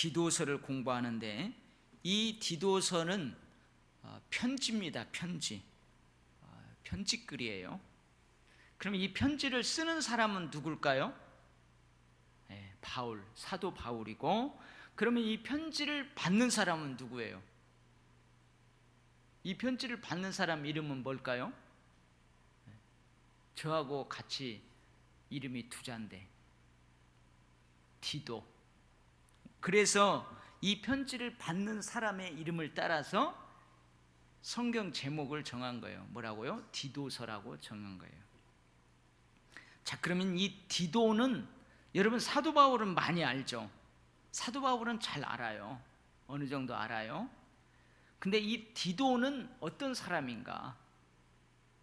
디도서를 공부하는데 이 디도서는 편지입니다. 편지글이에요. 그럼 이 편지를 쓰는 사람은 누굴까요? 바울, 사도 바울이고, 그러면 이 편지를 받는 사람은 누구예요? 이 편지를 받는 사람 이름은 뭘까요? 저하고 같이 이름이 두 자인데 디도. 그래서 이 편지를 받는 사람의 이름을 따라서 성경 제목을 정한 거예요. 뭐라고요? 디도서라고 정한 거예요. 자, 그러면 이 디도는, 여러분 사도 바울은 많이 알죠? 사도 바울은 잘 알아요. 어느 정도 알아요. 근데 이 디도는 어떤 사람인가?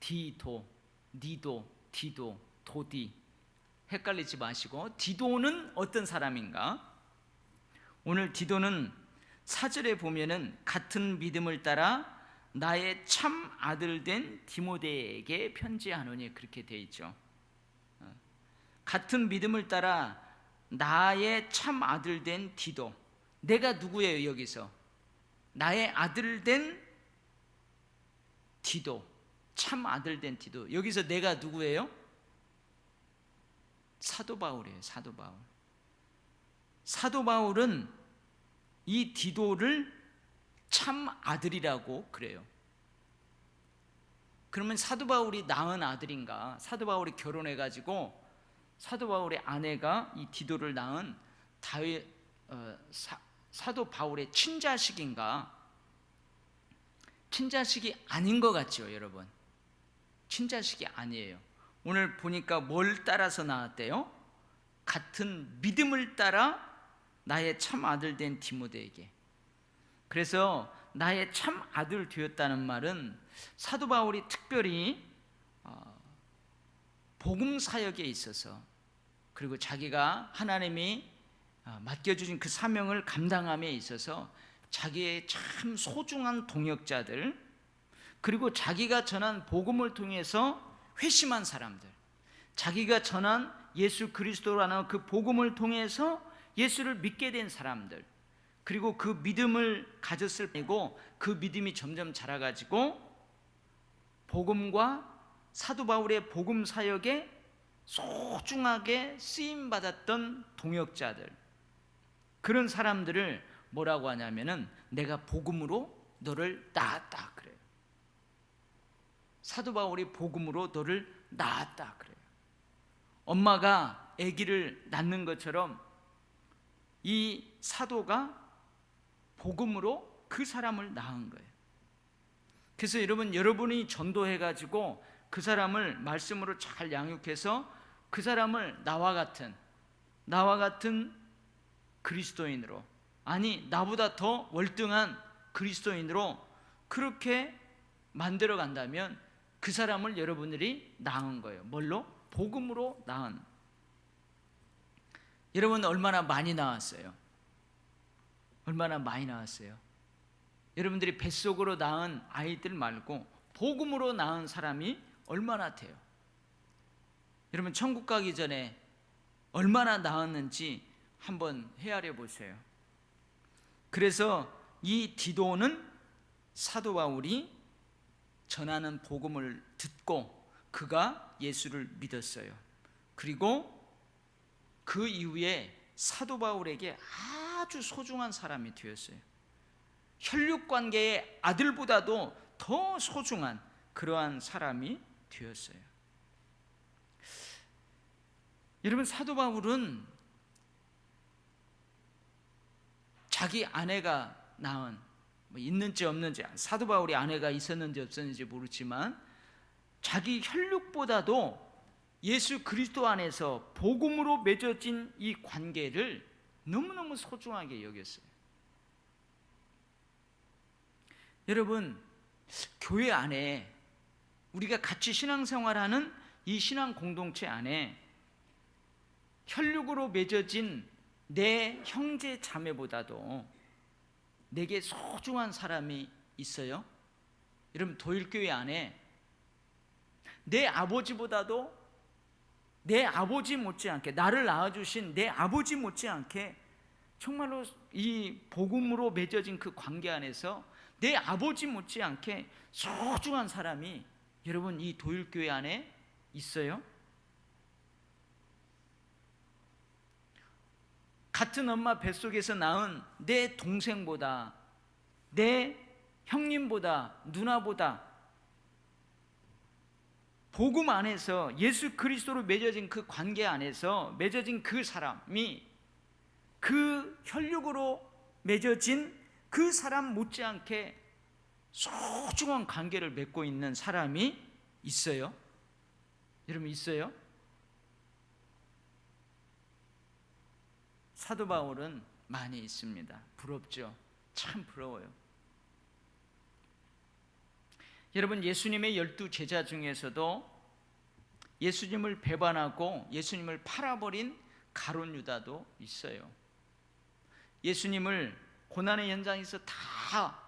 디도, 니도, 디도, 도디 헷갈리지 마시고, 디도는 어떤 사람인가? 오늘 디도는 4절에 보면은 같은 믿음을 따라 나의 참 아들 된 디모데에게 편지하노니, 그렇게 돼 있죠. 같은 믿음을 따라 나의 참 아들 된 디도. 내가 누구예요 여기서? 나의 아들 된 디도, 참 아들 된 디도. 여기서 내가 누구예요? 사도 바울이에요. 사도 바울. 사도 바울은 이 디도를 참 아들이라고 그래요. 그러면 사도 바울이 낳은 아들인가? 사도 바울이 결혼해가지고 사도 바울의 아내가 이 디도를 낳은 사도 바울의 친자식인가? 친자식이 아닌 것 같죠, 여러분? 친자식이 아니에요. 오늘 보니까 뭘 따라서 낳았대요? 같은 믿음을 따라 나의 참 아들 된 디모데에게. 그래서 나의 참 아들 되었다는 말은 사도 바울이 특별히 복음 사역에 있어서, 그리고 자기가 하나님이 맡겨주신 그 사명을 감당함에 있어서 자기의 참 소중한 동역자들, 그리고 자기가 전한 복음을 통해서 회심한 사람들, 자기가 전한 예수 그리스도라는 그 복음을 통해서 예수를 믿게 된 사람들, 그리고 그 믿음을 가졌을 때고 그 믿음이 점점 자라가지고 복음과 사도 바울의 복음 사역에 소중하게 쓰임받았던 동역자들, 그런 사람들을 뭐라고 하냐면은 내가 복음으로 너를 낳았다 그래요. 사도 바울이 복음으로 너를 낳았다 그래요. 엄마가 아기를 낳는 것처럼 이 사도가 복음으로 그 사람을 낳은 거예요. 그래서 여러분이 전도해가지고 그 사람을 말씀으로 잘 양육해서 그 사람을 나와 같은 그리스도인으로, 아니 나보다 더 월등한 그리스도인으로 그렇게 만들어 간다면 그 사람을 여러분들이 낳은 거예요. 뭘로? 복음으로 낳은. 여러분 얼마나 많이 낳았어요? 얼마나 많이 낳았어요? 여러분들이 뱃속으로 낳은 아이들 말고 복음으로 낳은 사람이 얼마나 돼요? 여러분 천국 가기 전에 얼마나 낳았는지 한번 헤아려 보세요. 그래서 이 디도는 사도 바울이 전하는 복음을 듣고 그가 예수를 믿었어요. 그리고 그 이후에 사도 바울에게 아주 소중한 사람이 되었어요. 혈육관계의 아들보다도 더 소중한 그러한 사람이 되었어요. 여러분 사도 바울은 자기 아내가 낳은, 있는지 없는지, 사도 바울이 아내가 있었는지 없었는지 모르지만 자기 혈육보다도 예수 그리스도 안에서 복음으로 맺어진 이 관계를 너무너무 소중하게 여겼어요. 여러분 교회 안에 우리가 같이 신앙생활하는 이 신앙 공동체 안에 혈육으로 맺어진 내 형제 자매보다도 내게 소중한 사람이 있어요? 여러분 도일교회 안에 내 아버지보다도 내 아버지 못지않게, 나를 낳아주신 내 아버지 못지않게 정말로 이 복음으로 맺어진 그 관계 안에서 내 아버지 못지않게 소중한 사람이 여러분 이 도율교회 안에 있어요? 같은 엄마 뱃속에서 낳은 내 동생보다, 내 형님보다, 누나보다 복음 안에서 예수 그리스도로 맺어진 그 관계 안에서 맺어진 그 사람이 그 혈육으로 맺어진 그 사람 못지않게 소중한 관계를 맺고 있는 사람이 있어요? 여러분 있어요? 사도 바울은 많이 있습니다. 부럽죠? 참 부러워요. 여러분 예수님의 12제자 중에서도 예수님을 배반하고 예수님을 팔아버린 가룟 유다도 있어요. 예수님을 고난의 현장에서 다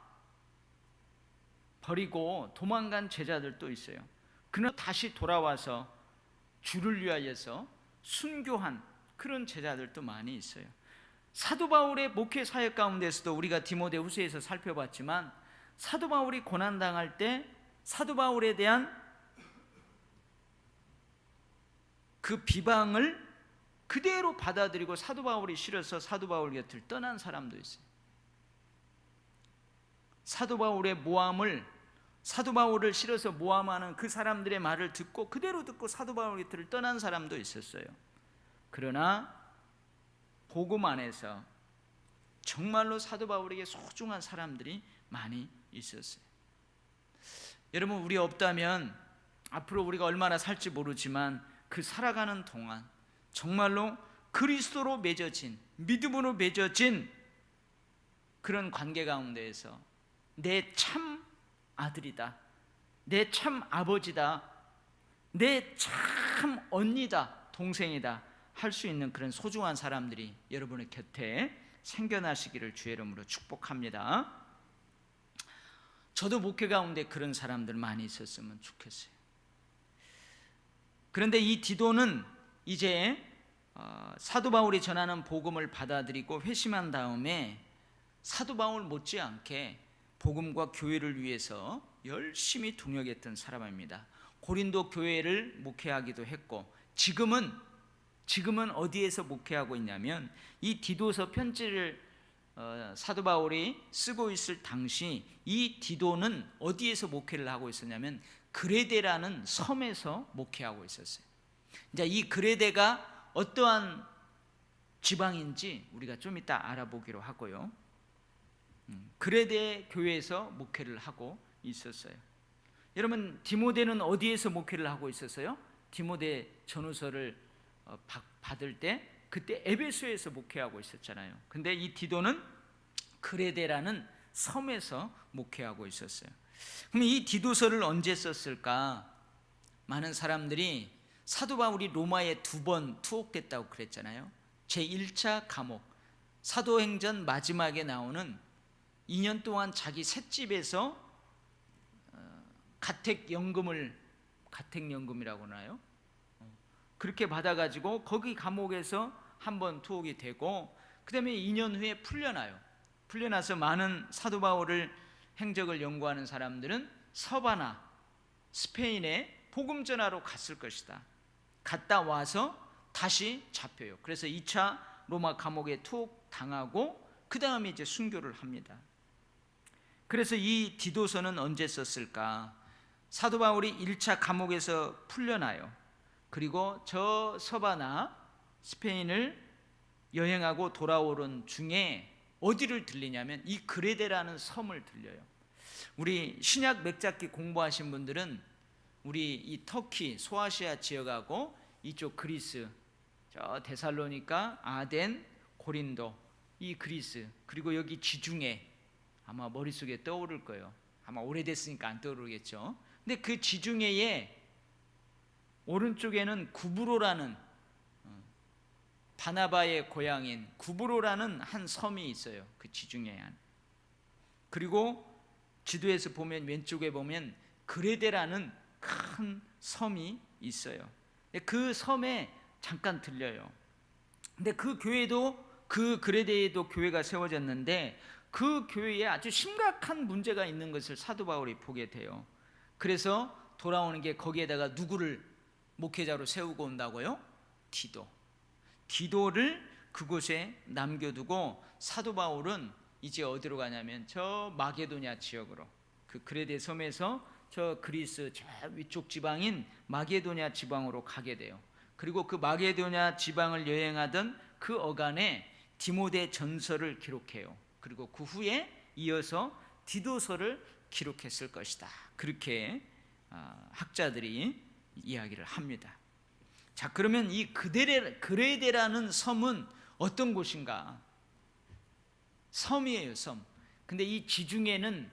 버리고 도망간 제자들도 있어요. 그러나 다시 돌아와서 주를 위하여서 순교한 그런 제자들도 많이 있어요. 사도 바울의 목회 사역 가운데서도 우리가 디모데후서에서 살펴봤지만 사도 바울이 고난당할 때 사도 바울에 대한 그 비방을 그대로 받아들이고 사도 바울이 싫어서 사도 바울 곁을 떠난 사람도 있어요. 사도 바울의 모함을, 사도 바울을 싫어서 모함하는 그 사람들의 말을 듣고 그대로 듣고 사도 바울 곁을 떠난 사람도 있었어요. 그러나 복음 안에서 정말로 사도 바울에게 소중한 사람들이 많이 있었어요. 여러분 우리 없다면 앞으로 우리가 얼마나 살지 모르지만 그 살아가는 동안 정말로 그리스도로 맺어진, 믿음으로 맺어진 그런 관계 가운데에서 내 참 아들이다, 내 참 아버지다, 내 참 언니다, 동생이다 할 수 있는 그런 소중한 사람들이 여러분의 곁에 생겨나시기를 주의 이름으로 축복합니다. 저도 목회 가운데 그런 사람들 많이 있었으면 좋겠어요. 그런데 이 디도는 이제 사도 바울이 전하는 복음을 받아들이고 회심한 다음에 사도 바울 못지않게 복음과 교회를 위해서 열심히 동역했던 사람입니다. 고린도 교회를 목회하기도 했고 지금은 어디에서 목회하고 있냐면 이 디도서 편지를 사도 바울이 쓰고 있을 당시 이 디도는 어디에서 목회를 하고 있었냐면 그레데라는 섬에서 목회하고 있었어요. 이제 이 그레데가 어떠한 지방인지 우리가 좀 이따 알아보기로 하고요. 그레데 교회에서 목회를 하고 있었어요. 여러분 디모데는 어디에서 목회를 하고 있었어요? 디모데 전후서를 받을 때 그때 에베소에서 목회하고 있었잖아요. 근데 이 디도는 그레데라는 섬에서 목회하고 있었어요. 그럼 이 디도서를 언제 썼을까? 많은 사람들이 사도 바울이 로마에 2번 투옥됐다고 그랬잖아요. 제1차 감옥 사도행전 마지막에 나오는 2년 동안 자기 셋집에서 가택연금이라고 하나요? 그렇게 받아가지고 거기 감옥에서 한번 투옥이 되고 그 다음에 2년 후에 풀려나요. 풀려나서 많은 사도 바울을 행적을 연구하는 사람들은 서바나 스페인에 복음 전하러 갔을 것이다. 갔다 와서 다시 잡혀요. 그래서 2차 로마 감옥에 투옥 당하고 그 다음에 이제 순교를 합니다. 그래서 이 디도서는 언제 썼을까? 사도 바울이 1차 감옥에서 풀려나요. 그리고 저 서바나 스페인을 여행하고 돌아오는 중에 어디를 들리냐면 이 그레데라는 섬을 들려요. 우리 신약 맥잡기 공부하신 분들은 우리 이 터키 소아시아 지역하고 이쪽 그리스, 저 데살로니가, 아덴, 고린도, 이 그리스, 그리고 여기 지중해 아마 머릿속에 떠오를 거예요. 아마 오래됐으니까 안 떠오르겠죠. 근데 그 지중해에 오른쪽에는 구브로라는 바나바의 고향인 구브로라는 한 섬이 있어요. 그 지중해 안. 그리고 지도에서 보면 왼쪽에 보면 그레데라는 큰 섬이 있어요. 그 섬에 잠깐 들려요. 근데 그 교회도 그 그레데에도 교회가 세워졌는데 그 교회에 아주 심각한 문제가 있는 것을 사도 바울이 보게 돼요. 그래서 돌아오는 게 거기에다가 누구를 목회자로 세우고 온다고요? 디도를 그곳에 남겨두고 사도 바울은 이제 어디로 가냐면 저 마게도냐 지역으로, 그 그레데 섬에서 저 그리스 저 위쪽 지방인 마게도냐 지방으로 가게 돼요. 그리고 그 마게도냐 지방을 여행하던 그 어간에 디모데 전서를 기록해요. 그리고 그 후에 이어서 디도서를 기록했을 것이다. 그렇게 학자들이 이야기를 합니다. 자, 그러면 이 그레데라는 섬은 어떤 곳인가? 섬이에요, 섬. 근데 이 지중해는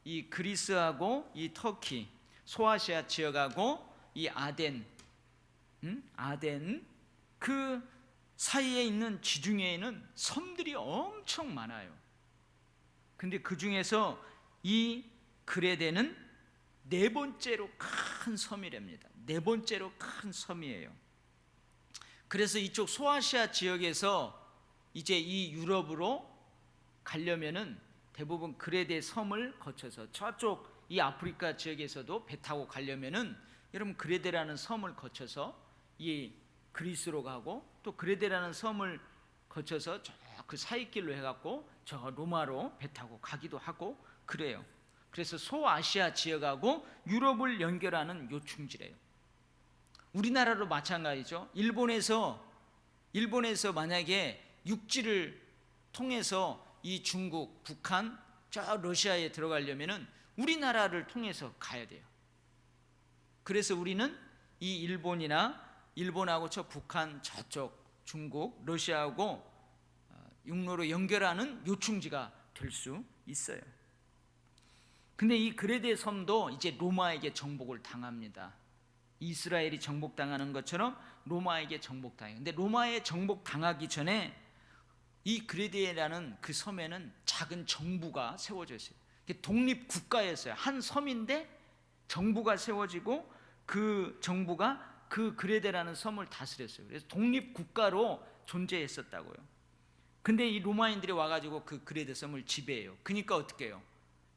이 그리스하고 이 터키, 소아시아 지역하고 이 아덴 그 사이에 있는 지중해에는 섬들이 엄청 많아요. 근데 그 중에서 이 그레데는 네 번째로 큰 섬이랍니다. 네 번째로 큰 섬이에요. 그래서 이쪽 소아시아 지역에서 이제 이 유럽으로 가려면은 대부분 그레데 섬을 거쳐서 저쪽 이 아프리카 지역에서도 배 타고 가려면은 여러분 그레데라는 섬을 거쳐서 이 그리스로 가고 또 그레데라는 섬을 거쳐서 저 그 사이길로 해갖고 저 로마로 배 타고 가기도 하고 그래요. 그래서 소아시아 지역하고 유럽을 연결하는 요충지래요. 우리나라로 마찬가지죠. 일본에서 만약에 육지를 통해서 이 중국, 북한, 저 러시아에 들어가려면은 우리나라를 통해서 가야 돼요. 그래서 우리는 이 일본하고 저 북한, 저쪽 중국, 러시아하고 육로로 연결하는 요충지가 될 수 있어요. 근데 이 그레데 섬도 이제 로마에게 정복을 당합니다. 이스라엘이 정복당하는 것처럼 로마에게 정복당해요. 근데 로마에 정복당하기 전에 이 그레데라는 그 섬에는 작은 정부가 세워져 있어요. 독립국가였어요. 한 섬인데 정부가 세워지고 그 정부가 그 그레데라는 섬을 다스렸어요. 그래서 독립국가로 존재했었다고요. 근데 이 로마인들이 와가지고 그 그레데 섬을 지배해요. 그러니까 어떻게 해요?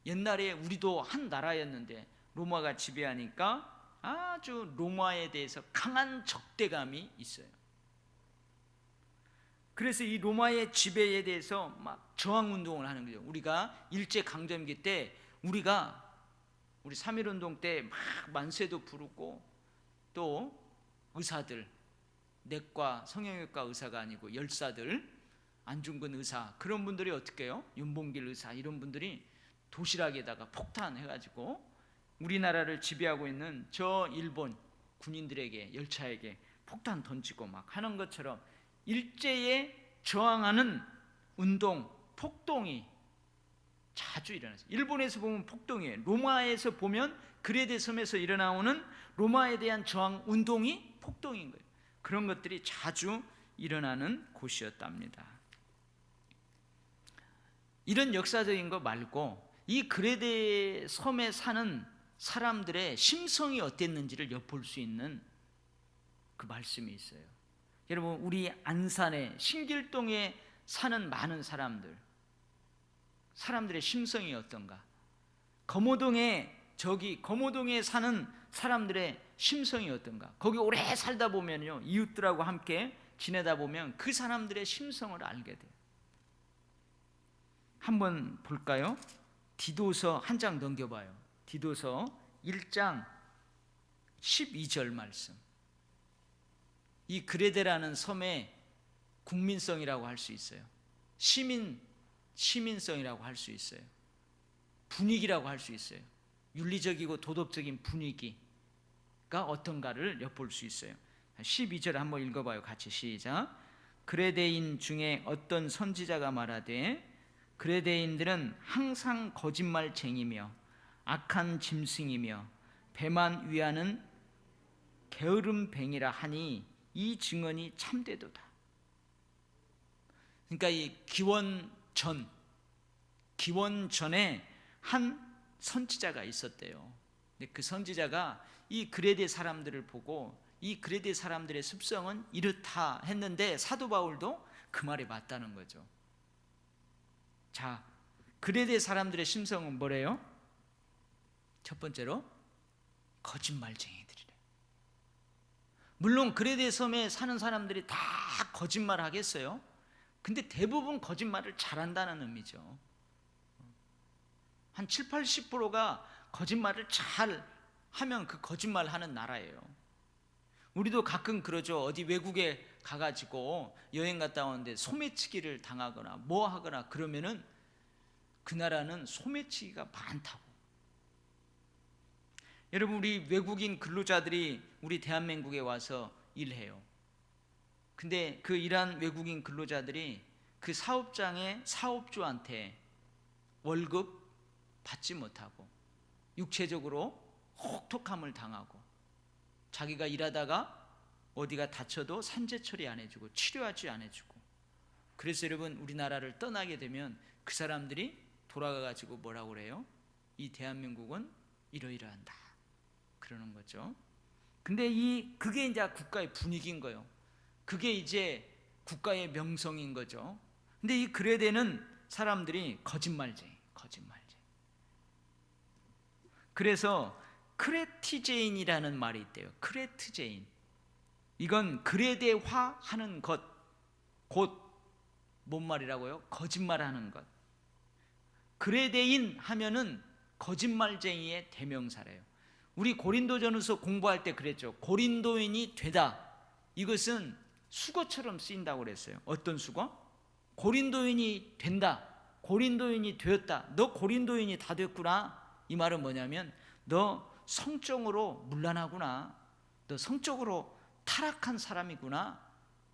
옛날에 우리도 한 나라였는데 로마가 지배하니까 아주 로마에 대해서 강한 적대감이 있어요. 그래서 이 로마의 지배에 대해서 막 저항운동을 하는 거죠. 우리가 일제강점기 때 우리 3.1운동 때 막 만세도 부르고 또 의사들, 내과 성형외과 의사가 아니고 열사들, 안중근 의사, 그런 분들이 어떻게 해요? 윤봉길 의사 이런 분들이 도시락에다가 폭탄해가지고 우리나라를 지배하고 있는 저 일본 군인들에게, 열차에게 폭탄 던지고 막 하는 것처럼 일제에 저항하는 운동, 폭동이 자주 일어났어요. 일본에서 보면 폭동이에요. 로마에서 보면 그레데 섬에서 일어나오는 로마에 대한 저항 운동이 폭동인 거예요. 그런 것들이 자주 일어나는 곳이었답니다. 이런 역사적인 거 말고 이 그레데 섬에 사는 사람들의 심성이 어땠는지를 엿볼 수 있는 그 말씀이 있어요. 여러분, 우리 안산에 신길동에 사는 많은 사람들의 심성이 어떤가? 거모동에 사는 사람들의 심성이 어떤가? 거기 오래 살다 보면요, 이웃들하고 함께 지내다 보면 그 사람들의 심성을 알게 돼요. 한번 볼까요? 디도서 한 장 넘겨봐요. 디도서 1장 12절 말씀. 이 그레데라는 섬의 국민성이라고 할 수 있어요. 시민성이라고 할 수 있어요. 분위기라고 할 수 있어요. 윤리적이고 도덕적인 분위기가 어떤가를 엿볼 수 있어요. 12절 한번 읽어봐요. 같이 시작. 그레데인 중에 어떤 선지자가 말하되 그레데인들은 항상 거짓말쟁이며 악한 짐승이며 배만 위하는 게으름뱅이라 하니 이 증언이 참되도다. 그러니까 이 기원전에 한 선지자가 있었대요. 근데 그 선지자가 이 그레데 사람들을 보고 이 그레데 사람들의 습성은 이렇다 했는데 사도 바울도 그 말이 맞다는 거죠. 자, 그레데 사람들의 심성은 뭐래요? 첫 번째로 거짓말쟁이들이래. 물론 그레데 섬에 사는 사람들이 다 거짓말 하겠어요? 근데 대부분 거짓말을 잘한다는 의미죠. 한 7, 80%가 거짓말을 잘 하면 그 거짓말 하는 나라예요. 우리도 가끔 그러죠. 어디 외국에 가가지고 여행 갔다 오는데 소매치기를 당하거나 뭐 하거나 그러면은 그 나라는 소매치기가 많다고. 여러분, 우리 외국인 근로자들이 우리 대한민국에 와서 일해요. 근데 그 일한 외국인 근로자들이 그 사업장의 사업주한테 월급 받지 못하고 육체적으로 혹독함을 당하고 자기가 일하다가 어디가 다쳐도 산재 처리 안 해주고 치료하지 안 해주고, 그래서 여러분 우리나라를 떠나게 되면 그 사람들이 돌아가가지고 뭐라고 그래요? 이 대한민국은 이러이러한다 그러는 거죠. 근데 그게 이제 국가의 분위기인 거예요. 그게 이제 국가의 명성인 거죠. 근데 이 그레데는 사람들이 거짓말쟁이. 그래서 크레티제인이라는 말이 있대요. 크레트제인. 이건 그레데화하는 것, 곧 뭔 말이라고요? 거짓말하는 것. 그레데인 하면은 거짓말쟁이의 대명사래요. 우리 고린도전서 공부할 때 그랬죠. 고린도인이 되다. 이것은 수거처럼 쓰인다고 그랬어요. 어떤 수거? 고린도인이 된다. 고린도인이 되었다. 너 고린도인이 다 됐구나. 이 말은 뭐냐면 너 성적으로 문란하구나. 너 성적으로 타락한 사람이구나.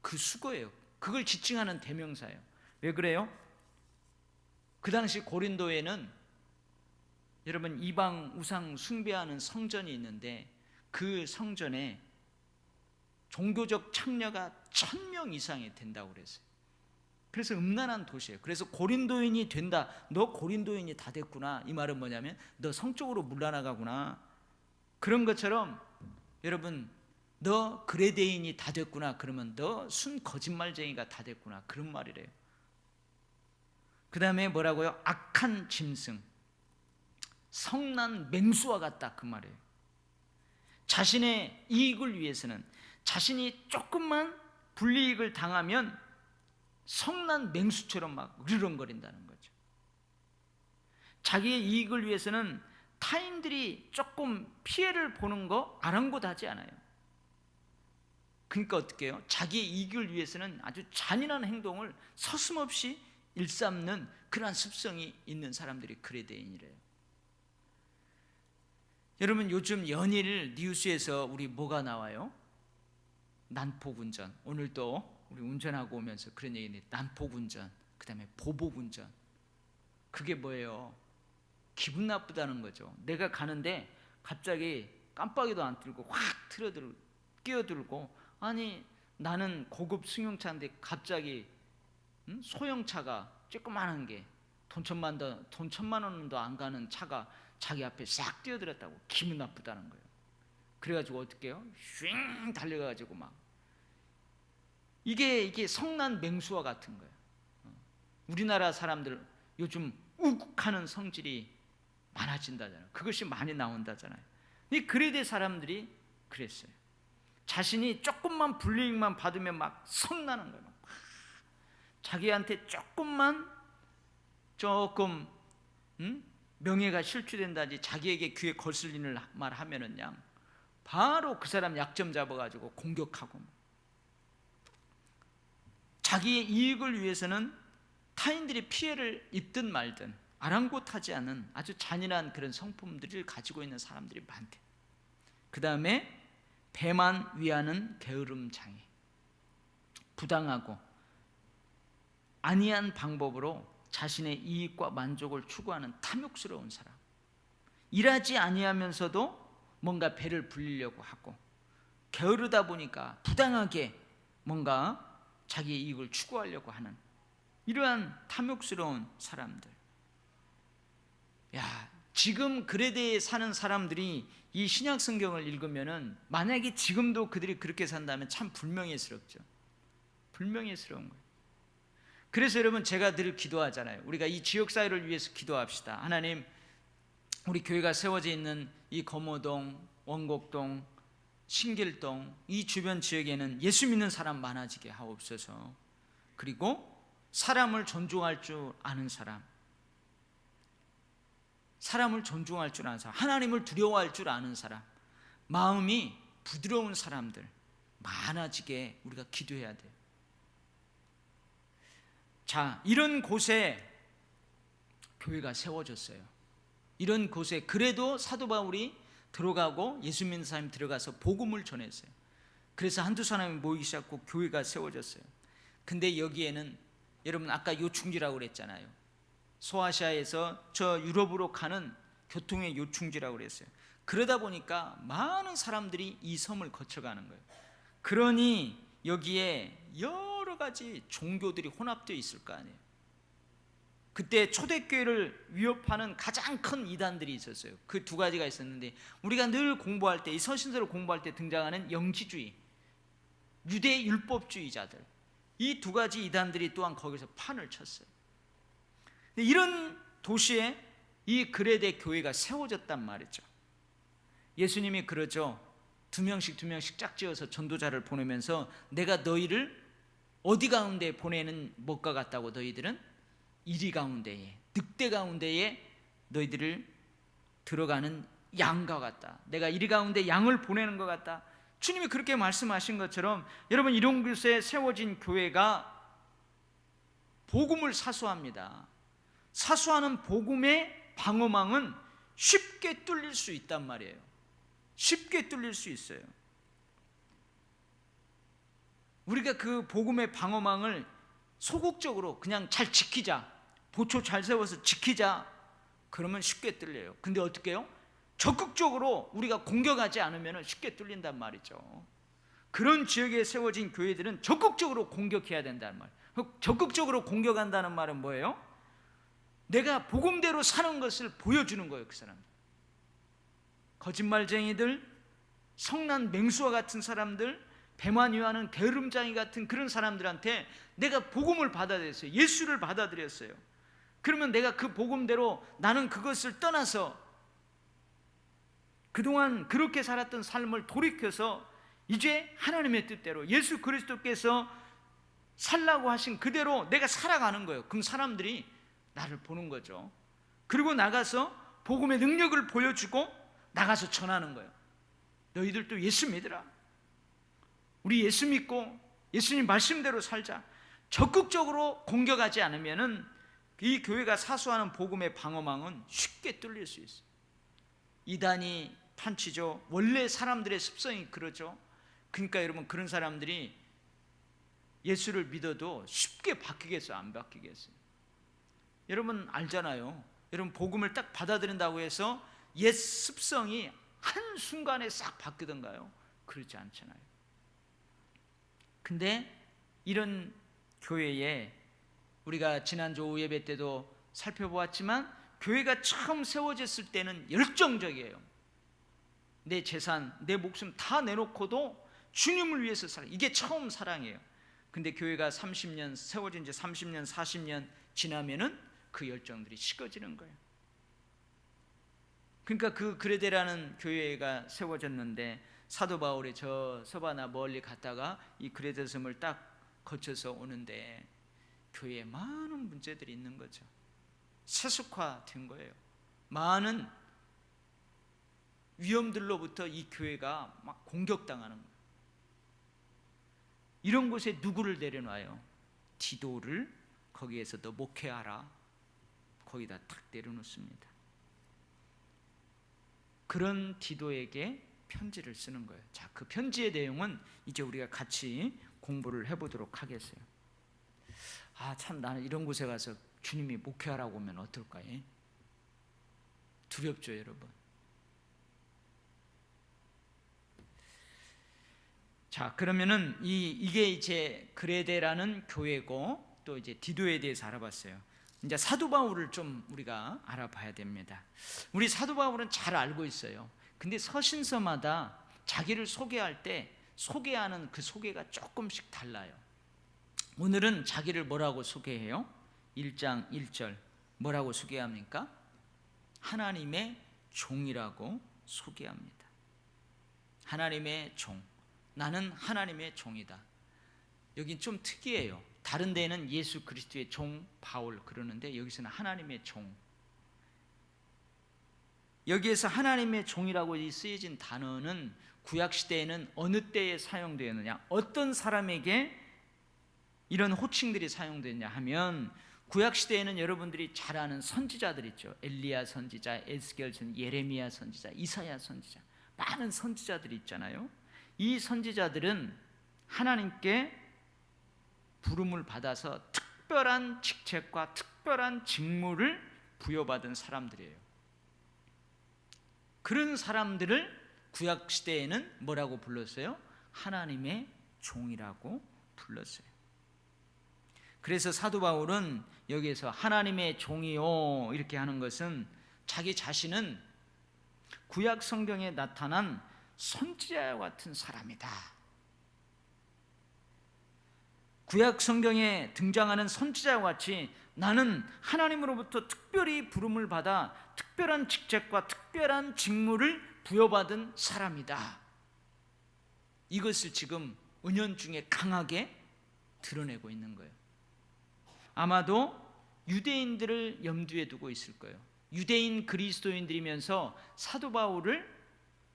그 수거예요. 그걸 지칭하는 대명사예요. 왜 그래요? 그 당시 고린도에는 여러분 이방 우상 숭배하는 성전이 있는데 그 성전에 종교적 참여가 1000명 이상이 된다고 그랬어요. 그래서 음란한 도시예요. 그래서 고린도인이 된다. 너 고린도인이 다 됐구나. 이 말은 뭐냐면 너 성적으로 물러나가구나. 그런 것처럼 여러분 너 그레데인이 다 됐구나. 그러면 너 순 거짓말쟁이가 다 됐구나. 그런 말이래요. 그 다음에 뭐라고요? 악한 짐승, 성난 맹수와 같다 그 말이에요. 자신의 이익을 위해서는 자신이 조금만 불이익을 당하면 성난 맹수처럼 막 으르렁거린다는 거죠. 자기의 이익을 위해서는 타인들이 조금 피해를 보는 거 아랑곳하지 않아요. 그러니까 어떻게 해요? 자기의 이익을 위해서는 아주 잔인한 행동을 서슴없이 일삼는 그러한 습성이 있는 사람들이 그레데인이래요. 여러분 요즘 연일 뉴스에서 우리 뭐가 나와요? 난폭운전. 오늘 또 우리 운전하고 오면서 그런 얘기인데 난폭운전, 그 다음에 보복운전. 그게 뭐예요? 기분 나쁘다는 거죠. 내가 가는데 갑자기 깜빡이도 안 틀고 확 끼어들고, 아니 나는 고급 승용차인데 갑자기 소형차가 조그만한 게 돈 1000만 원도 안 가는 차가 자기 앞에 싹 뛰어들었다고 기분 나쁘다는 거예요. 그래가지고 어떻게 해요? 슝 달려가지고 막 이게 성난 맹수와 같은 거예요. 우리나라 사람들 요즘 욱하는 성질이 많아진다잖아요. 그것이 많이 나온다잖아요. 이 그레데 사람들이 그랬어요. 자신이 조금만 불이익만 받으면 막 성나는 거예요. 자기한테 조금 명예가 실추된다든지 자기에게 귀에 거슬리는 말 하면은 그냥 바로 그 사람 약점 잡아가지고 공격하고, 자기의 이익을 위해서는 타인들이 피해를 입든 말든 아랑곳하지 않은 아주 잔인한 그런 성품들을 가지고 있는 사람들이 많대. 그 다음에 배만 위하는 게으름 장애, 부당하고 아니한 방법으로 자신의 이익과 만족을 추구하는 탐욕스러운 사람, 일하지 아니하면서도 뭔가 배를 불리려고 하고 게으르다 보니까 부당하게 뭔가 자기의 이익을 추구하려고 하는 이러한 탐욕스러운 사람들. 지금 그레데에 사는 사람들이 이 신약 성경을 읽으면은 만약에 지금도 그들이 그렇게 산다면 참 불명예스럽죠. 불명예스러운 거예요. 그래서 여러분 제가 늘 기도하잖아요. 우리가 이 지역사회를 위해서 기도합시다. 하나님, 우리 교회가 세워져 있는 이 검호동, 원곡동, 신길동 이 주변 지역에는 예수 믿는 사람 많아지게 하옵소서. 그리고 사람을 존중할 줄 아는 사람, 사람을 존중할 줄 아는 사람, 하나님을 두려워할 줄 아는 사람, 마음이 부드러운 사람들 많아지게 우리가 기도해야 돼요. 자, 이런 곳에 교회가 세워졌어요. 이런 곳에 그래도 사도 바울이 들어가고 예수 믿는 사람이 들어가서 복음을 전했어요. 그래서 한두 사람이 모이기 시작하고 교회가 세워졌어요. 근데 여기에는 여러분 아까 요충지라고 그랬잖아요. 소아시아에서 저 유럽으로 가는 교통의 요충지라고 그랬어요. 그러다 보니까 많은 사람들이 이 섬을 거쳐가는 거예요. 그러니 여기에 여러 가지 종교들이 혼합되어 있을 거 아니에요. 그때 초대교회를 위협하는 가장 큰 이단들이 있었어요. 그 두 가지가 있었는데, 우리가 늘 공부할 때, 이 서신서를 공부할 때 등장하는 영지주의, 유대 율법주의자들, 이 두 가지 이단들이 또한 거기서 판을 쳤어요. 이런 도시에 이 그레데 교회가 세워졌단 말이죠. 예수님이 그러죠. 두 명씩 짝지어서 전도자를 보내면서 내가 너희를 어디 가운데 보내는 것과 같다고, 너희들은 이리 가운데에, 늑대 가운데에 너희들을 들어가는 양과 같다. 내가 이리 가운데 양을 보내는 것 같다. 주님이 그렇게 말씀하신 것처럼 여러분, 이런 곳에 세워진 교회가 복음을 사수합니다. 사수하는 복음의 방어망은 쉽게 뚫릴 수 있단 말이에요. 쉽게 뚫릴 수 있어요. 우리가 그 복음의 방어망을 소극적으로 그냥 잘 지키자, 보초 잘 세워서 지키자, 그러면 쉽게 뚫려요. 근데 어떻게 해요? 적극적으로 우리가 공격하지 않으면 쉽게 뚫린단 말이죠. 그런 지역에 세워진 교회들은 적극적으로 공격해야 된다는 말이에요. 적극적으로 공격한다는 말은 뭐예요? 내가 복음대로 사는 것을 보여주는 거예요. 그 사람들, 거짓말쟁이들, 성난 맹수와 같은 사람들, 배만 위하는 게으름장이 같은 그런 사람들한테 내가 복음을 받아들였어요. 예수를 받아들였어요. 그러면 내가 그 복음대로 나는 그것을 떠나서 그동안 그렇게 살았던 삶을 돌이켜서 이제 하나님의 뜻대로 예수 그리스도께서 살라고 하신 그대로 내가 살아가는 거예요. 그럼 사람들이 나를 보는 거죠. 그리고 나가서 복음의 능력을 보여주고 나가서 전하는 거예요. 너희들도 예수 믿으라. 우리 예수 믿고 예수님 말씀대로 살자. 적극적으로 공격하지 않으면은 이 교회가 사수하는 복음의 방어망은 쉽게 뚫릴 수 있어요. 이단이 판치죠. 원래 사람들의 습성이 그러죠. 그러니까 여러분, 그런 사람들이 예수를 믿어도 쉽게 바뀌겠어요? 안 바뀌겠어요? 여러분 알잖아요. 여러분 복음을 딱 받아들인다고 해서 옛 습성이 한순간에 싹 바뀌던가요? 그렇지 않잖아요. 근데 이런 교회에 우리가 지난주 오후 예배 때도 살펴보았지만 교회가 처음 세워졌을 때는 열정적이에요. 내 재산, 내 목숨 다 내놓고도 주님을 위해서 살아. 이게 처음 사랑이에요. 근데 교회가 30년 세워진 지 30년, 40년 지나면은 그 열정들이 식어지는 거예요. 그러니까 그 그레데라는 교회가 세워졌는데 사도 바울이 저 서바나 멀리 갔다가 이 그레데 섬을 딱 거쳐서 오는데 교회에 많은 문제들이 있는 거죠. 세속화된 거예요. 많은 위험들로부터 이 교회가 막 공격당하는 거예요. 이런 곳에 누구를 내려놔요? 디도를 거기에서 너 목회하라. 거기다 탁 내려놓습니다. 그런 디도에게 편지를 쓰는 거예요. 자, 그 편지의 내용은 이제 우리가 같이 공부를 해보도록 하겠어요. 참 나는 이런 곳에 가서 주님이 목회하라고 하면 어떨까요? 두렵죠, 여러분. 자, 그러면은 이게 이제 그레데라는 교회고 또 이제 디도에 대해서 알아봤어요. 이제 사도 바울을 좀 우리가 알아봐야 됩니다. 우리 사도 바울은 잘 알고 있어요. 근데 서신서마다 자기를 소개할 때 소개하는 그 소개가 조금씩 달라요. 오늘은 자기를 뭐라고 소개해요? 1장 1절 뭐라고 소개합니까? 하나님의 종이라고 소개합니다. 하나님의 종, 나는 하나님의 종이다. 여긴 좀 특이해요. 다른 데는 예수 그리스도의 종 바울 그러는데 여기서는 하나님의 종. 여기에서 하나님의 종이라고 쓰여진 단어는 구약시대에는 어느 때에 사용되었느냐, 어떤 사람에게 이런 호칭들이 사용되느냐 하면, 구약시대에는 여러분들이 잘 아는 선지자들 있죠. 엘리야 선지자, 에스겔 선지자, 예레미야 선지자, 이사야 선지자, 많은 선지자들이 있잖아요. 이 선지자들은 하나님께 부름을 받아서 특별한 직책과 특별한 직무를 부여받은 사람들이에요. 그런 사람들을 구약시대에는 뭐라고 불렀어요? 하나님의 종이라고 불렀어요. 그래서 사도 바울은 여기에서 하나님의 종이요 이렇게 하는 것은 자기 자신은 구약 성경에 나타난 선지자와 같은 사람이다. 구약 성경에 등장하는 선지자와 같이 나는 하나님으로부터 특별히 부름을 받아 특별한 직책과 특별한 직무를 부여받은 사람이다. 이것을 지금 은연중에 강하게 드러내고 있는 거예요. 아마도 유대인들을 염두에 두고 있을 거예요. 유대인 그리스도인들이면서 사도 바울을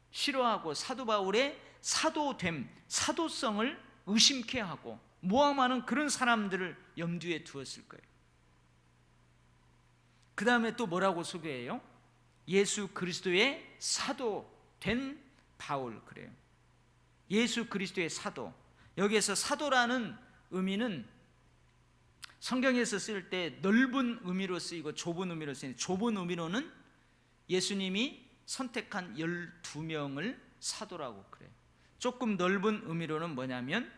싫어하고 사도 바울의 사도됨, 사도성을 의심케 하고 모함하는 그런 사람들을 염두에 두었을 거예요. 그 다음에 또 뭐라고 소개해요? 예수 그리스도의 사도 된 바울 그래요. 예수 그리스도의 사도. 여기에서 사도라는 의미는 성경에서 쓸 때 넓은 의미로 쓰이고 좁은 의미로 쓰이는데, 좁은 의미로는 예수님이 선택한 12명을 사도라고 그래요. 조금 넓은 의미로는 뭐냐면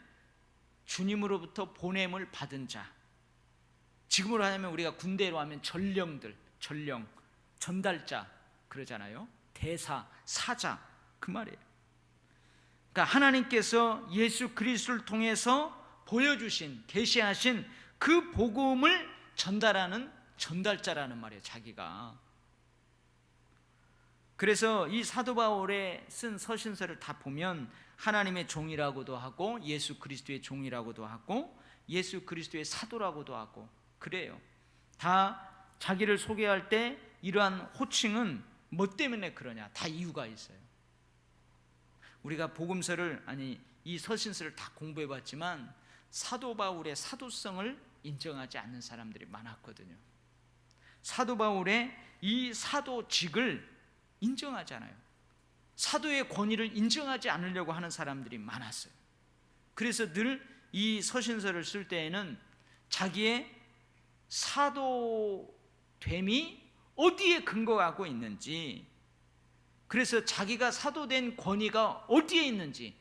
주님으로부터 보냄을 받은 자. 지금으로 하면 우리가 군대로 하면 전령들, 전령, 전달자 그러잖아요. 대사, 사자 그 말이에요. 그러니까 하나님께서 예수 그리스도를 통해서 보여주신, 계시하신 그 복음을 전달하는 전달자라는 말이에요, 자기가. 그래서 이 사도 바울의 쓴 서신서를 다 보면 하나님의 종이라고도 하고 예수 그리스도의 종이라고도 하고 예수 그리스도의 사도라고도 하고 그래요. 다 자기를 소개할 때 이러한 호칭은 뭐 때문에 그러냐, 다 이유가 있어요. 우리가 복음서를, 아니 이 서신서를 다 공부해 봤지만 사도 바울의 사도성을 인정하지 않는 사람들이 많았거든요. 사도 바울의 이 사도직을 인정하지 않아요. 사도의 권위를 인정하지 않으려고 하는 사람들이 많았어요. 그래서 늘 이 서신서를 쓸 때에는 자기의 사도됨이 어디에 근거하고 있는지, 그래서 자기가 사도된 권위가 어디에 있는지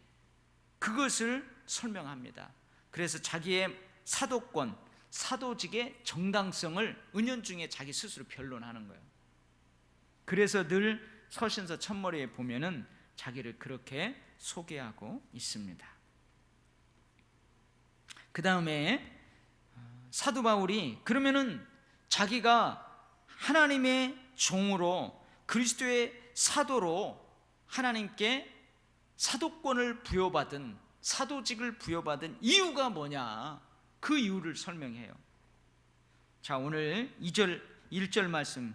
그것을 설명합니다. 그래서 자기의 사도권, 사도직의 정당성을 은연중에 자기 스스로 변론하는 거예요. 그래서 늘 서신서 첫머리에 보면은 자기를 그렇게 소개하고 있습니다. 그 다음에 사도 바울이 그러면은 자기가 하나님의 종으로 그리스도의 사도로 하나님께 사도권을 부여받은, 사도직을 부여받은 이유가 뭐냐, 그 이유를 설명해요. 자, 오늘 2절 1절 말씀,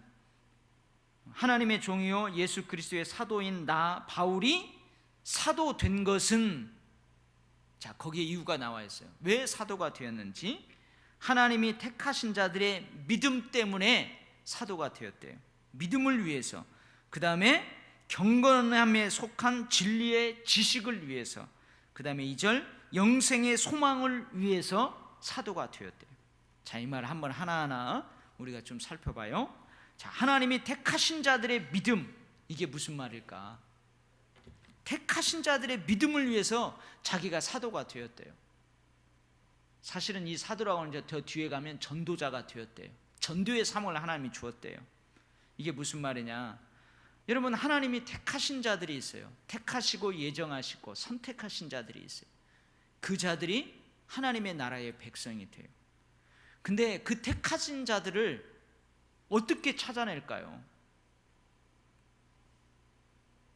하나님의 종이요 예수 그리스도의 사도인 나 바울이 사도 된 것은, 자 거기에 이유가 나와 있어요. 왜 사도가 되었는지, 하나님이 택하신 자들의 믿음 때문에 사도가 되었대요. 믿음을 위해서. 그 다음에 경건함에 속한 진리의 지식을 위해서. 그 다음에 2절 영생의 소망을 위해서 사도가 되었대요. 자, 이 말 한번 하나하나 우리가 좀 살펴봐요. 자, 하나님이 택하신 자들의 믿음, 이게 무슨 말일까? 택하신 자들의 믿음을 위해서 자기가 사도가 되었대요. 사실은 이 사도라고 하는 더 뒤에 가면 전도자가 되었대요. 전도의 사명을 하나님이 주었대요. 이게 무슨 말이냐? 여러분, 하나님이 택하신 자들이 있어요. 택하시고 예정하시고 선택하신 자들이 있어요. 그 자들이 하나님의 나라의 백성이 돼요. 근데 그 택하신 자들을 어떻게 찾아낼까요?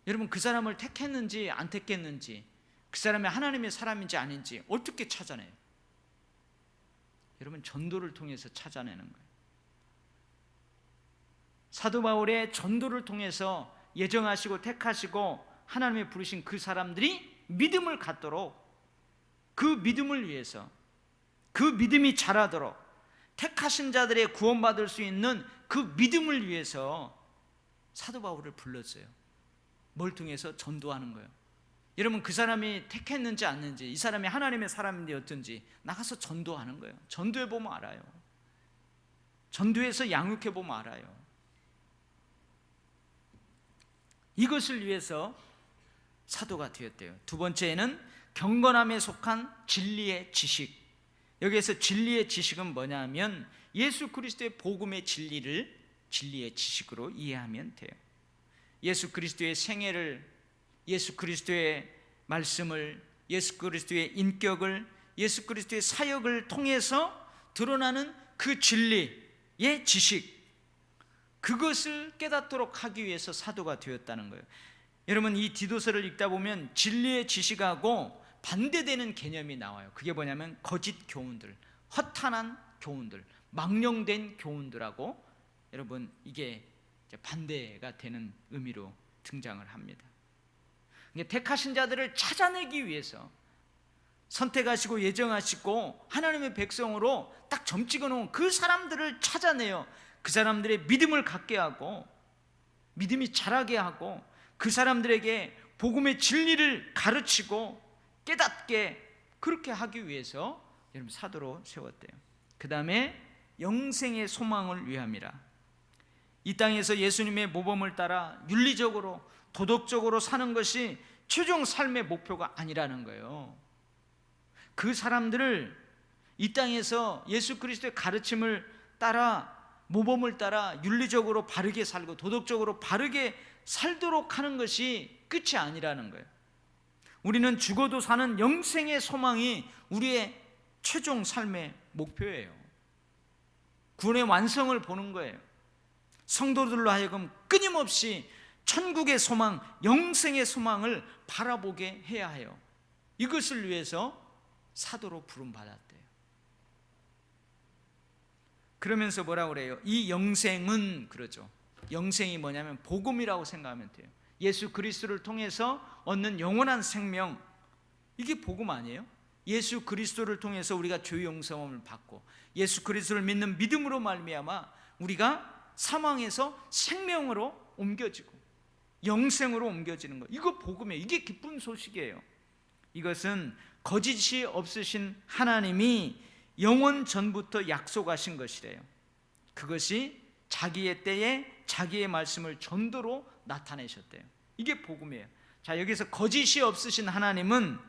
여러분, 그 사람을 택했는지 안 택했는지, 그 사람이 하나님의 사람인지 아닌지 어떻게 찾아내요? 여러분, 전도를 통해서 찾아내는 거예요. 사도 바울의 전도를 통해서 예정하시고 택하시고 하나님의 부르신 그 사람들이 믿음을 갖도록, 그 믿음을 위해서, 그 믿음이 자라도록, 택하신 자들의 구원받을 수 있는 그 믿음을 위해서 사도 바울을 불렀어요. 뭘 통해서? 전도하는 거예요. 여러분, 그 사람이 택했는지 아닌지, 이 사람이 하나님의 사람인지 어떤지 나가서 전도하는 거예요. 전도해보면 알아요. 전도해서 양육해보면 알아요. 이것을 위해서 사도가 되었대요. 두 번째는 경건함에 속한 진리의 지식. 여기에서 진리의 지식은 뭐냐 하면 예수 그리스도의 복음의 진리를 진리의 지식으로 이해하면 돼요. 예수 그리스도의 생애를, 예수 그리스도의 말씀을, 예수 그리스도의 인격을, 예수 그리스도의 사역을 통해서 드러나는 그 진리의 지식, 그것을 깨닫도록 하기 위해서 사도가 되었다는 거예요. 여러분, 이 디도서를 읽다 보면 진리의 지식하고 반대되는 개념이 나와요. 그게 뭐냐면 거짓 교훈들, 허탄한 교훈들, 망령된 교훈들하고 여러분 이게 반대가 되는 의미로 등장을 합니다. 택하신 자들을 찾아내기 위해서 선택하시고 예정하시고 하나님의 백성으로 딱 점 찍어놓은 그 사람들을 찾아내요. 그 사람들의 믿음을 갖게 하고 믿음이 자라게 하고 그 사람들에게 복음의 진리를 가르치고 깨닫게 그렇게 하기 위해서 여러분 사도로 세웠대요. 그 다음에 영생의 소망을 위함이라. 이 땅에서 예수님의 모범을 따라 윤리적으로 도덕적으로 사는 것이 최종 삶의 목표가 아니라는 거예요. 그 사람들을 이 땅에서 예수 그리스도의 가르침을 따라, 모범을 따라 윤리적으로 바르게 살고 도덕적으로 바르게 살도록 하는 것이 끝이 아니라는 거예요. 우리는 죽어도 사는 영생의 소망이 우리의 최종 삶의 목표예요. 구원의 완성을 보는 거예요. 성도들로 하여금 끊임없이 천국의 소망, 영생의 소망을 바라보게 해야 해요. 이것을 위해서 사도로 부름받았대요. 그러면서 뭐라고 그래요? 이 영생은, 그러죠, 영생이 뭐냐면 복음이라고 생각하면 돼요. 예수 그리스도를 통해서 얻는 영원한 생명, 이게 복음 아니에요? 예수 그리스도를 통해서 우리가 죄 용서함을 받고 예수 그리스도를 믿는 믿음으로 말미암아 우리가 사망에서 생명으로 옮겨지고 영생으로 옮겨지는 것, 이거 복음이에요. 이게 기쁜 소식이에요. 이것은 거짓이 없으신 하나님이 영원 전부터 약속하신 것이래요. 그것이 자기의 때에 자기의 말씀을 전도로 나타내셨대요. 이게 복음이에요. 자, 여기서 거짓이 없으신 하나님은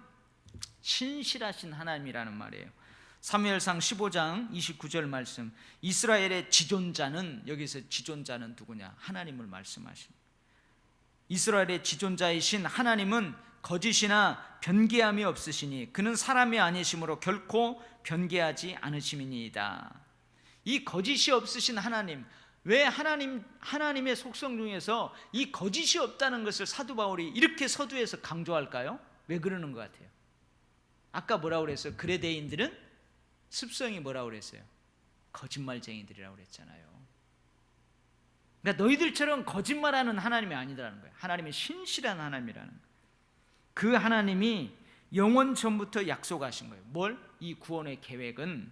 신실하신 하나님이라는 말이에요. 사무엘상 15장 29절 말씀, 이스라엘의 지존자는, 여기서 지존자는 누구냐? 하나님을 말씀하십니다. 이스라엘의 지존자이신 하나님은 거짓이나 변개함이 없으시니 그는 사람이 아니심으로 결코 변개하지 않으심이니이다. 이 거짓이 없으신 하나님, 왜 하나님의 속성 중에서 이 거짓이 없다는 것을 사도 바울이 이렇게 서두에서 강조할까요? 왜 그러는 것 같아요? 아까 뭐라고 그랬어요? 그레데인들은 습성이 뭐라고 그랬어요? 거짓말쟁이들이라고 그랬잖아요. 그러니까 너희들처럼 거짓말하는 하나님이 아니라는 거예요. 하나님이 신실한 하나님이라는 거예요. 그 하나님이 영원 전부터 약속하신 거예요. 뭘? 이 구원의 계획은.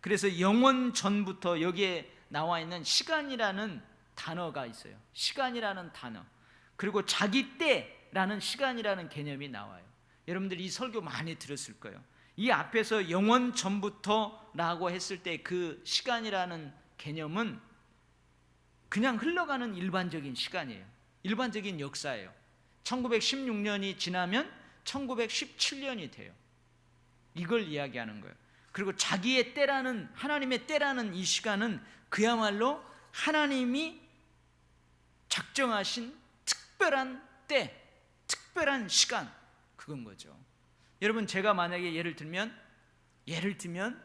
그래서 영원 전부터 여기에 나와 있는 시간이라는 단어가 있어요. 시간이라는 단어, 그리고 자기 때라는 시간이라는 개념이 나와요. 여러분들 이 설교 많이 들었을 거예요. 이 앞에서 영원 전부터라고 했을 때 그 시간이라는 개념은 그냥 흘러가는 일반적인 시간이에요. 일반적인 역사예요. 1916년이 지나면 1917년이 돼요. 이걸 이야기하는 거예요. 그리고 자기의 때라는, 하나님의 때라는 이 시간은 그야말로 하나님이 작정하신 특별한 때, 특별한 시간, 그건 거죠. 여러분, 제가 만약에 예를 들면 예를 들면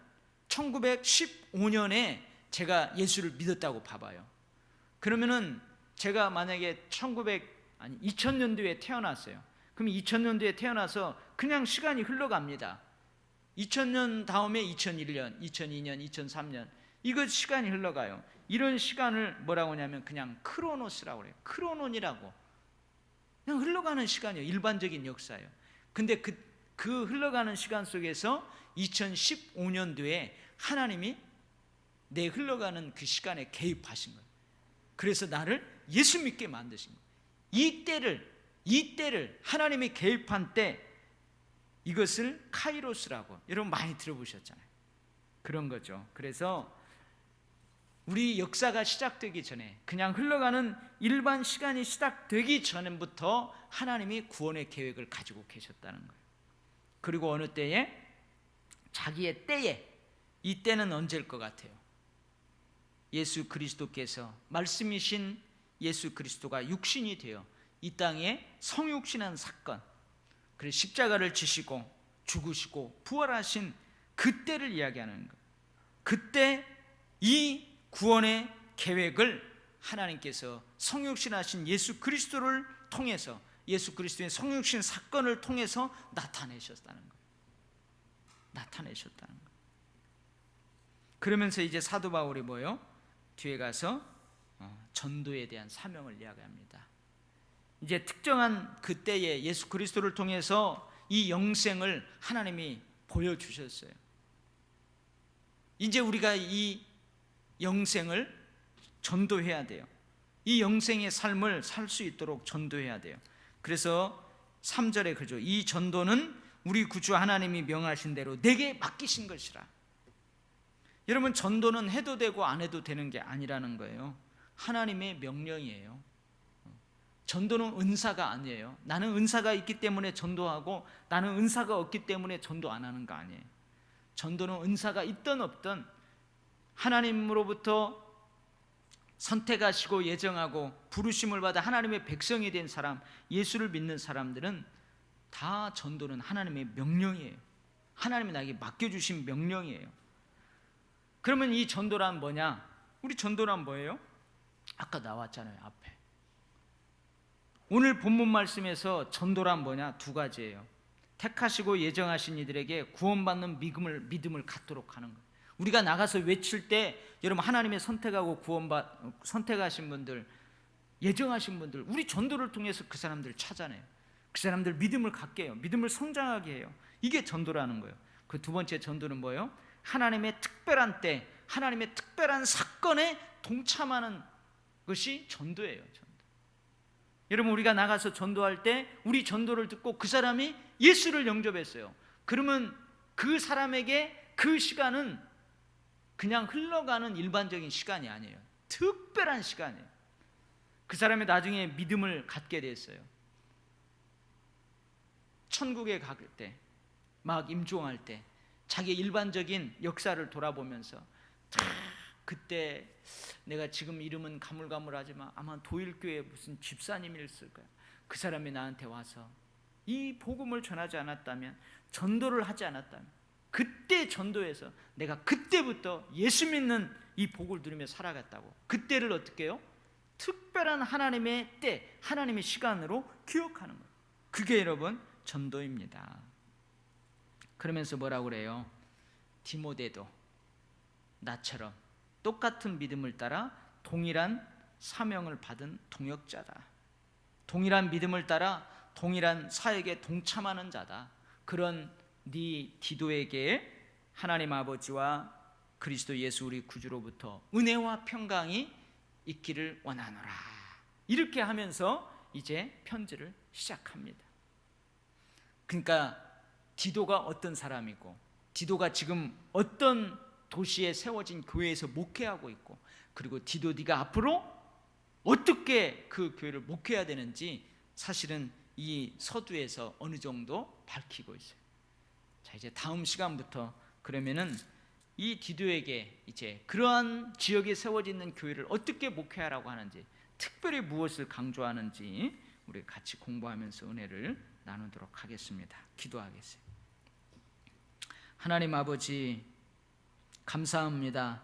1915년에 제가 예수를 믿었다고 봐봐요. 그러면은 제가 만약에 2000년도에 태어났어요. 그럼 2000년도에 태어나서 그냥 시간이 흘러갑니다. 2000년 다음에 2001년, 2002년, 2003년 이거 시간이 흘러가요. 이런 시간을 뭐라고 하냐면 그냥 크로노스라고 그래요. 크로논이라고. 그냥 흘러가는 시간이에요. 일반적인 역사예요. 근데 그 흘러가는 시간 속에서 2015년도에 하나님이 내 흘러가는 그 시간에 개입하신 거예요. 그래서 나를 예수 믿게 만드신 거예요. 이 때를 하나님이 개입한 때, 이것을 카이로스라고 여러분 많이 들어보셨잖아요. 그런 거죠. 그래서 우리 역사가 시작되기 전에, 그냥 흘러가는 일반 시간이 시작되기 전부터 하나님이 구원의 계획을 가지고 계셨다는 거예요. 그리고 어느 때에, 자기의 때에, 이 때는 언제일 것 같아요? 예수 그리스도께서, 말씀이신 예수 그리스도가 육신이 되어 이 땅에 성육신한 사건, 그래서 십자가를 지시고 죽으시고 부활하신 그때를 이야기하는 거예요. 그때 이 구원의 계획을 하나님께서 성육신하신 예수 그리스도를 통해서, 예수 그리스도의 성육신 사건을 통해서 나타내셨다는 거예요. 나타내셨다는 거예요. 그러면서 이제 사도 바울이 뭐예요? 뒤에 가서 전도에 대한 사명을 이야기합니다. 이제 특정한 그때에 예수 그리스도를 통해서 이 영생을 하나님이 보여주셨어요. 이제 우리가 이 영생을 전도해야 돼요. 이 영생의 삶을 살 수 있도록 전도해야 돼요. 그래서 3절에 그죠. 이 전도는 우리 구주 하나님이 명하신 대로 내게 맡기신 것이라. 여러분, 전도는 해도 되고 안 해도 되는 게 아니라는 거예요. 하나님의 명령이에요. 전도는 은사가 아니에요. 나는 은사가 있기 때문에 전도하고 나는 은사가 없기 때문에 전도 안 하는 거 아니에요. 전도는 은사가 있든 없든 하나님으로부터 선택하시고 예정하고 부르심을 받아 하나님의 백성이 된 사람, 예수를 믿는 사람들은 다 전도는 하나님의 명령이에요. 하나님이 나에게 맡겨주신 명령이에요. 그러면 이 전도란 뭐냐? 우리 전도란 뭐예요? 아까 나왔잖아요, 앞에. 오늘 본문 말씀에서 전도란 뭐냐? 두 가지예요. 택하시고 예정하신 이들에게 구원받는 믿음을 갖도록 하는 거예요. 우리가 나가서 외칠 때, 여러분, 하나님의 선택하고 선택하신 분들, 예정하신 분들, 우리 전도를 통해서 그 사람들을 찾아내요. 그 사람들 믿음을 갖게 해요. 믿음을 성장하게 해요. 이게 전도라는 거예요. 그 두 번째 전도는 뭐예요? 하나님의 특별한 때, 하나님의 특별한 사건에 동참하는 것이 전도예요. 전도. 여러분, 우리가 나가서 전도할 때 우리 전도를 듣고 그 사람이 예수를 영접했어요. 그러면 그 사람에게 그 시간은 그냥 흘러가는 일반적인 시간이 아니에요. 특별한 시간이에요. 그 사람이 나중에 믿음을 갖게 됐어요. 천국에 갈 때, 막 임종할 때 자기 일반적인 역사를 돌아보면서 그때 내가 지금 이름은 가물가물하지만 아마 도일교회 무슨 집사님이었을 거야. 그 사람이 나한테 와서 이 복음을 전하지 않았다면, 전도를 하지 않았다면, 그때 전도해서 내가 그때부터 예수 믿는 이 복을 누리며 살아갔다고. 그때를 어떻게 해요? 특별한 하나님의 때, 하나님의 시간으로 기억하는 거예요. 그게 여러분 전도입니다. 그러면서 뭐라고 그래요? 디모데도 나처럼 똑같은 믿음을 따라 동일한 사명을 받은 동역자다. 동일한 믿음을 따라 동일한 사역에 동참하는 자다. 그런 네 디도에게 하나님 아버지와 그리스도 예수 우리 구주로부터 은혜와 평강이 있기를 원하노라. 이렇게 하면서 이제 편지를 시작합니다. 그러니까 디도가 어떤 사람이고, 디도가 지금 어떤 도시에 세워진 교회에서 목회하고 있고, 그리고 디도 네가 앞으로 어떻게 그 교회를 목회해야 되는지 사실은 이 서두에서 어느 정도 밝히고 있어요. 자, 이제 다음 시간부터 그러면은 이 디도에게 이제 그러한 지역에 세워져 있는 교회를 어떻게 목회하라고 하는지, 특별히 무엇을 강조하는지 우리 같이 공부하면서 은혜를 나누도록 하겠습니다. 기도하겠습니다. 하나님 아버지 감사합니다.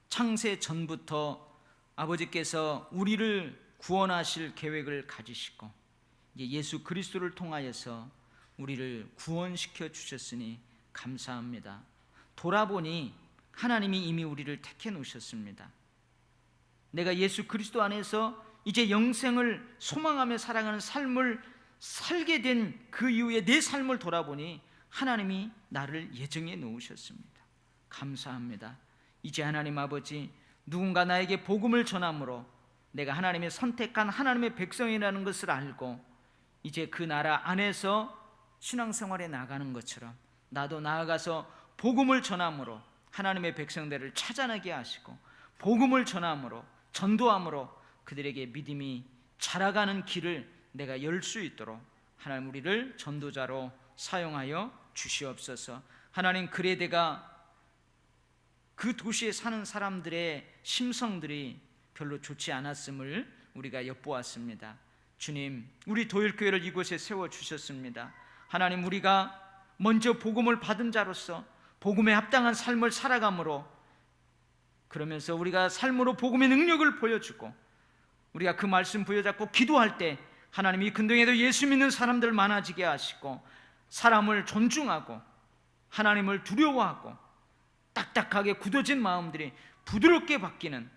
창세 전부터 아버지께서 우리를 구원하실 계획을 가지시고 이제 예수 그리스도를 통하여서 우리를 구원시켜 주셨으니 감사합니다. 돌아보니 하나님이 이미 우리를 택해 놓으셨습니다. 내가 예수 그리스도 안에서 이제 영생을 소망하며 살아가는 삶을 살게 된 그 이후에 내 삶을 돌아보니 하나님이 나를 예정해 놓으셨습니다. 감사합니다. 이제 하나님 아버지, 누군가 나에게 복음을 전함으로 내가 하나님의 선택한 하나님의 백성이라는 것을 알고 이제 그 나라 안에서 신앙생활에 나가는 것처럼 나도 나아가서 복음을 전함으로 하나님의 백성들을 찾아내게 하시고 복음을 전함으로 전도함으로 그들에게 믿음이 자라가는 길을 내가 열 수 있도록 하나님 우리를 전도자로 사용하여 주시옵소서. 하나님, 그레데가 그 도시에 사는 사람들의 심성들이 별로 좋지 않았음을 우리가 엿보았습니다. 주님, 우리 도일교회를 이곳에 세워주셨습니다. 하나님, 우리가 먼저 복음을 받은 자로서 복음에 합당한 삶을 살아감으로, 그러면서 우리가 삶으로 복음의 능력을 보여주고 우리가 그 말씀 부여잡고 기도할 때 하나님이 근동에도 예수 믿는 사람들 많아지게 하시고 사람을 존중하고 하나님을 두려워하고 딱딱하게 굳어진 마음들이 부드럽게 바뀌는,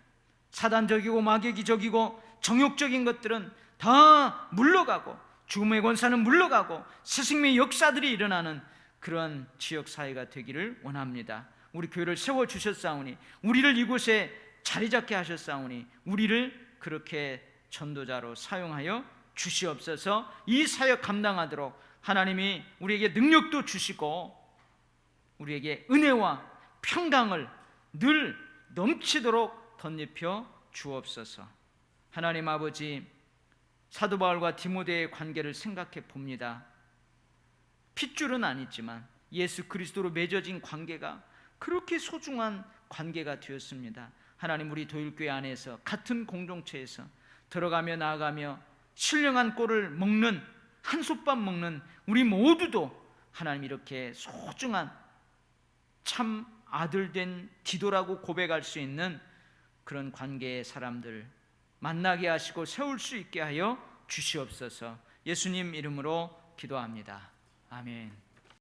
사단적이고 마귀적이고 정욕적인 것들은 다 물러가고 죽음의 권세는 물러가고 스승의 역사들이 일어나는 그런 지역사회가 되기를 원합니다. 우리 교회를 세워주셨사오니 우리를 이곳에 자리 잡게 하셨사오니 우리를 그렇게 전도자로 사용하여 주시옵소서. 이 사역 감당하도록 하나님이 우리에게 능력도 주시고 우리에게 은혜와 평강을 늘 넘치도록 덧입혀 주옵소서. 하나님 아버지, 사도 바울과 디모데의 관계를 생각해 봅니다. 핏줄은 아니지만 예수 그리스도로 맺어진 관계가 그렇게 소중한 관계가 되었습니다. 하나님, 우리 도일교회 안에서 같은 공동체에서 들어가며 나아가며 신령한 꼴을 먹는, 한솥밥 먹는 우리 모두도 하나님 이렇게 소중한 참 아들된 디도라고 고백할 수 있는 그런 관계의 사람들 만나게 하시고 세울 수 있게 하여 주시옵소서. 예수님 이름으로 기도합니다. 아멘.